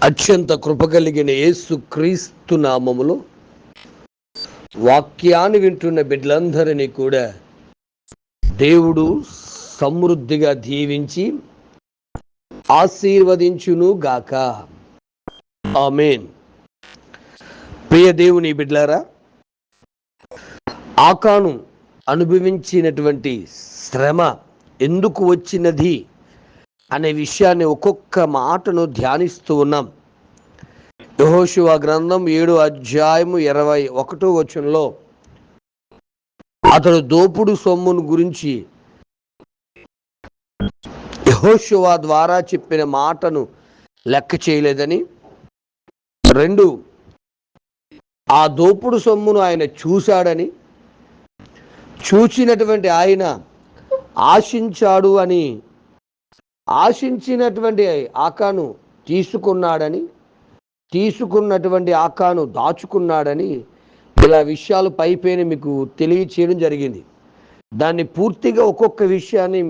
అత్యంత కృప కలిగిన యేసు క్రీస్తు నామములో వాక్యాన్ని వింటున్న బిడ్డలందరినీ కూడా దేవుడు సమృద్ధిగా దీవించి ఆశీర్వదించును గాక. ఆమేన్. ప్రియ దేవుని బిడ్డలారా, ఆకాను అనుభవించినటువంటి శ్రమ ఎందుకు వచ్చినది అనే విషయాన్ని ఒక్కొక్క మాటను ధ్యానిస్తూ ఉన్నాం. యెహోషువ గ్రంథం 7వ అధ్యాయము 21వ వచనంలో అతడు దోపుడు సొమ్మును గురించి యెహోషువ ద్వారా చెప్పిన మాటను లెక్క చేయలేదని, 2 ఆ దోపుడు సొమ్మును ఆయన చూశాడని, చూచినటువంటి ఆయన ఆశించాడు అని, ఆశించినటువంటి ఆకాను తీసుకున్నాడని, తీసుకున్నటువంటి ఆకాను దాచుకున్నాడని, ఇలా విషయాలు పైపైన మీకు తెలియచేయడం జరిగింది. దాన్ని పూర్తిగా ఒక్కొక్క విషయాన్ని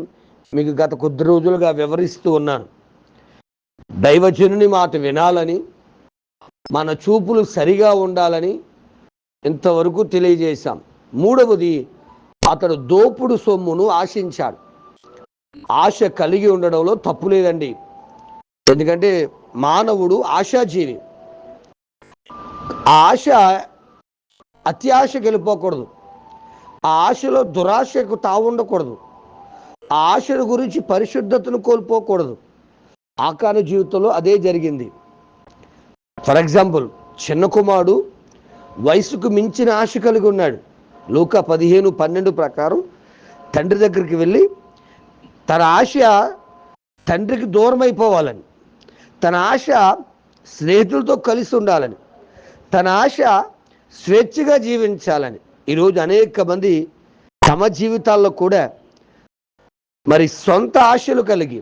మీకు గత కొద్ది రోజులుగా వివరిస్తూ ఉన్నాను. దైవజనుని మాట వినాలని, మన చూపులు సరిగా ఉండాలని ఇంతవరకు తెలియజేశాం. 3వది, అతడు దోపుడు సొమ్మును ఆశించాడు. ఆశ కలిగి ఉండడంలో తప్పు లేదండి. ఎందుకంటే మానవుడు ఆశాజీవి. ఆ ఆశ అత్యాశకి వెళ్ళిపోకూడదు. ఆ ఆశలో దురాశకు తావుండకూడదు. ఆ ఆశల గురించి పరిశుద్ధతను కోల్పోకూడదు. ఆకాను జీవితంలో అదే జరిగింది. ఫర్ ఎగ్జాంపుల్, చిన్న కుమారుడు వయసుకు మించిన ఆశ కలిగి ఉన్నాడు. లూకా 15:12 ప్రకారం తండ్రి దగ్గరికి వెళ్ళి తన ఆశ తండ్రికి దూరం అయిపోవాలని, తన ఆశ స్నేహితులతో కలిసి ఉండాలని, తన ఆశ స్వేచ్ఛగా జీవించాలని. ఈరోజు అనేక మంది తమ జీవితాల్లో కూడా మరి సొంత ఆశలు కలిగి,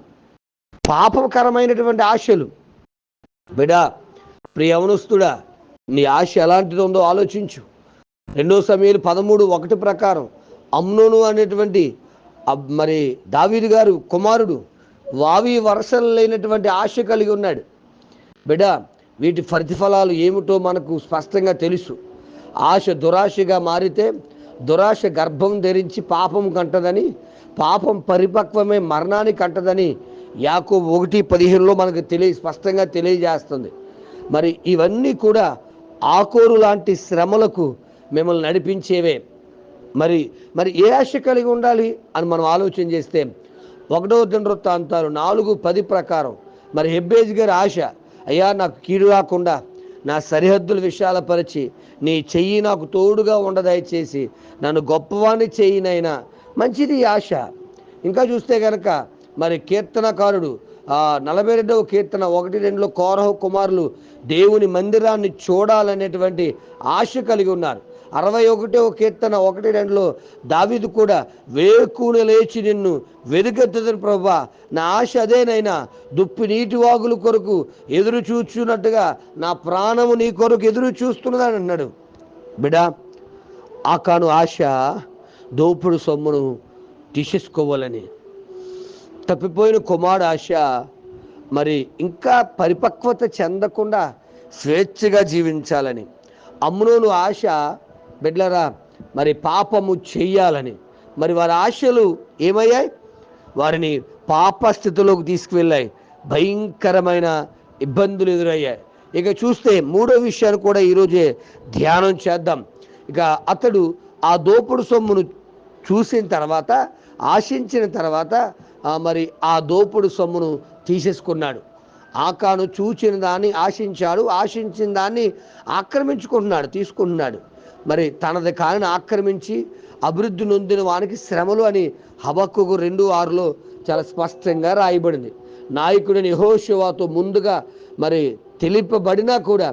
పాపకరమైనటువంటి ఆశలు. బిడా, ప్రియ యవనస్తుడా, నీ ఆశ ఎలాంటిది ఉందో ఆలోచించు. 2 సమూయేలు 13:1 ప్రకారం అమ్నోను అనేటువంటి మరి దావీదు గారు కుమారుడు వావి వరసలు లేనటువంటి ఆశ కలిగి ఉన్నాడు. బిడా, వీటి ప్రతిఫలాలు ఏమిటో మనకు స్పష్టంగా తెలుసు. ఆశ దురాశగా మారితే దురాశ గర్భం ధరించి పాపం కంటదని, పాపం పరిపక్వమే మరణానికి అంటదని యాకోబు 1:15లో మనకు స్పష్టంగా తెలియజేస్తుంది. మరి ఇవన్నీ కూడా ఆకోరు లాంటి శ్రమలకు మిమ్మల్ని నడిపించేవే. మరి మరి ఏ ఆశ కలిగి ఉండాలి అని మనం ఆలోచన చేస్తే 1వ దినవృత్తాంతాలు 4:10 ప్రకారం మరి హెబ్బేజు గారి ఆశ, అయ్యా నాకు కీడు రాకుండా నా సరిహద్దులు విశాలపరిచి నీ చెయ్యి నాకు తోడుగా ఉండదయచేసి నన్ను గొప్పవాణ్ణి చెయ్యినైనా. మంచిది ఆశ. ఇంకా చూస్తే కనుక మరి కీర్తనకారుడు 42వ కీర్తన 1-2లో కోరహు కుమారులు దేవుని మందిరాన్ని చూడాలనేటువంటి ఆశ కలిగి ఉన్నారు. 61వ కీర్తన 1-2లో దావీదు కూడా వేకున లేచి నిన్ను వెదుకెత్తుదని ప్రభువా, నా ఆశ అదేనైనా, దుప్పి నీటి వాగుల కొరకు ఎదురు చూచున్నట్టుగా నా ప్రాణము నీ కొరకు ఎదురు చూస్తున్నదని అన్నాడు. బిడా, ఆకాను ఆశ దోపుడు సొమ్మును తీసేసుకోవాలని, తప్పిపోయిన కుమారుడు ఆశ మరి ఇంకా పరిపక్వత చెందకుండా స్వేచ్ఛగా జీవించాలని, అమ్నోను ఆశ బిడ్డలారా మరి పాపము చెయ్యాలని. మరి వారి ఆశలు ఏమయ్యాయి? వారిని పాప స్థితిలోకి తీసుకువెళ్ళాయి. భయంకరమైన ఇబ్బందులు ఎదురయ్యాయి. ఇక చూస్తే 3వ విషయాన్ని కూడా ఈరోజే ధ్యానం చేద్దాం. ఇక అతడు ఆ దోపుడు సొమ్మును చూసిన తర్వాత, ఆశించిన తర్వాత మరి ఆ దోపుడు సొమ్మును తీసేసుకున్నాడు. ఆకాను చూచిన దాన్ని ఆశించాడు, ఆశించిన దాన్ని ఆక్రమించుకుంటున్నాడు, తీసుకుంటున్నాడు. మరి తనది కాని ఆక్రమించి అభివృద్ధి నొందిన వానికి శ్రమలు అని హబక్కూకు 2:6లో చాలా స్పష్టంగా రాయబడింది. నాయకుడిని యెహోషువతో ముందుగా మరి తెలిపబడినా కూడా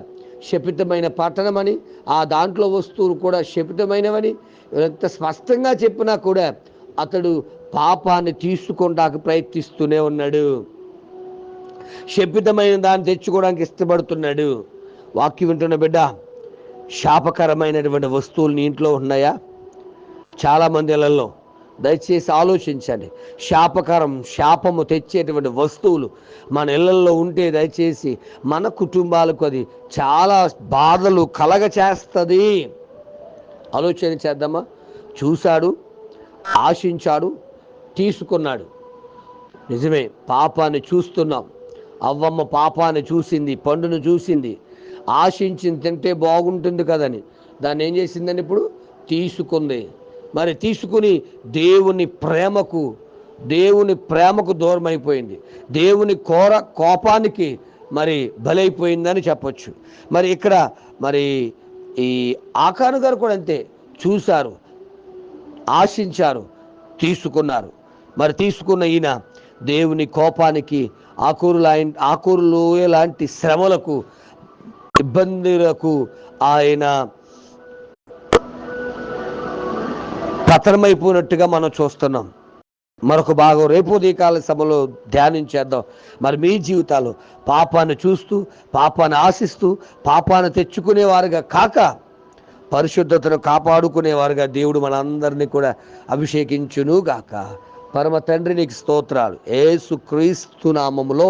శపితమైన పట్టణమని, ఆ దాంట్లో వస్తువులు కూడా శపితమైనవని ఎంత స్పష్టంగా చెప్పినా కూడా అతడు పాపాన్ని తీసుకోవడానికి ప్రయత్నిస్తూనే ఉన్నాడు. శపితమైన దాన్ని తెచ్చుకోవడానికి ఇష్టపడుతున్నాడు. వాక్యం వింటున్న బిడ్డ, శాపకరమైనటువంటి వస్తువులు నీ ఇంట్లో ఉన్నాయా? చాలామంది ఇళ్లలో దయచేసి ఆలోచించండి. శాపము తెచ్చేటువంటి వస్తువులు మన ఇళ్ళల్లో ఉంటే దయచేసి మన కుటుంబాలకు అది చాలా బాధలు కలగచేస్తుంది. ఆలోచన చేద్దామా? చూశాడు, ఆశించాడు, తీసుకున్నాడు. నిజమే, పాపాన్ని చూస్తున్నాం. అవ్వమ్మ పాపాన్ని చూసింది, పండును చూసింది, ఆశించింది తింటే బాగుంటుంది కదని దాన్ని ఏం చేసిందని ఇప్పుడు తీసుకుంది. మరి తీసుకుని దేవుని ప్రేమకు దూరం అయిపోయింది. దేవుని కోపానికి మరి బలైపోయిందని చెప్పొచ్చు. మరి ఇక్కడ మరి ఈ ఆకాను గారు కూడా అంతే. చూశారు, ఆశించారు, తీసుకున్నారు. మరి తీసుకున్న ఈయన దేవుని కోపానికి, ఆకూరు లోయ లాంటి శ్రమలకు, ఇబ్బందులకు ఆయన పతనమైపోయినట్టుగా మనం చూస్తున్నాం. మరొక భాగం రేపు ఉదయకాల సభలో ధ్యానించేద్దాం. మరి మీ జీవితాలు పాపాన్ని చూస్తూ, పాపాన్ని ఆశిస్తూ, పాపాన్ని తెచ్చుకునేవారుగా కాక పరిశుద్ధతను కాపాడుకునేవారుగా దేవుడు మనందరినీ కూడా అభిషేకించును గాక. పరమ తండ్రి నీకు స్తోత్రాలు. యేసుక్రీస్తు నామములో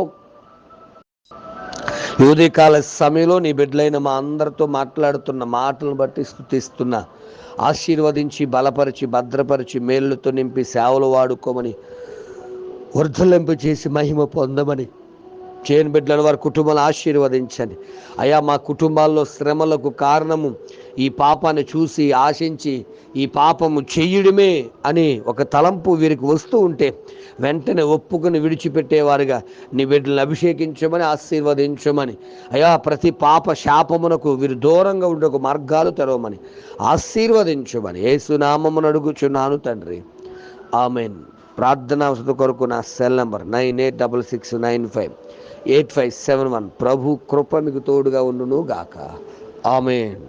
ఉదయకాల సమయంలో నీ బిడ్డలైన మా అందరితో మాట్లాడుతున్న మాటలను బట్టి స్తుతిస్తున్నా. ఆశీర్వదించి, బలపరిచి, భద్రపరిచి, మేలుతో నింపి సేవలు వాడుకోమని, వర్ధలింపు చేసి మహిమ పొందమని, చేయని బిడ్డలను వారి కుటుంబాలను ఆశీర్వదించండి. అయా, మా కుటుంబాల్లో శ్రమలకు కారణము ఈ పాపాన్ని చూసి ఆశించి ఈ పాపము చెయ్యడమే అని ఒక తలంపు వీరికి వస్తూ ఉంటే వెంటనే ఒప్పుకొని విడిచిపెట్టేవారుగా నీ బిడ్డలను అభిషేకించమని, ఆశీర్వదించమని, అయా ప్రతి పాప శాపమునకు వీరు దూరంగా ఉండే ఒక మార్గాలు తెరవమని, ఆశీర్వదించమని యేసునామమున అడుగుచున్నాను తండ్రి. ఆమెన్. ప్రార్థనా కొరకు నా సెల్ నంబర్ 9866958571. ప్రభు కృప మీకు తోడుగా ఉండును గాక. ఆమెన్.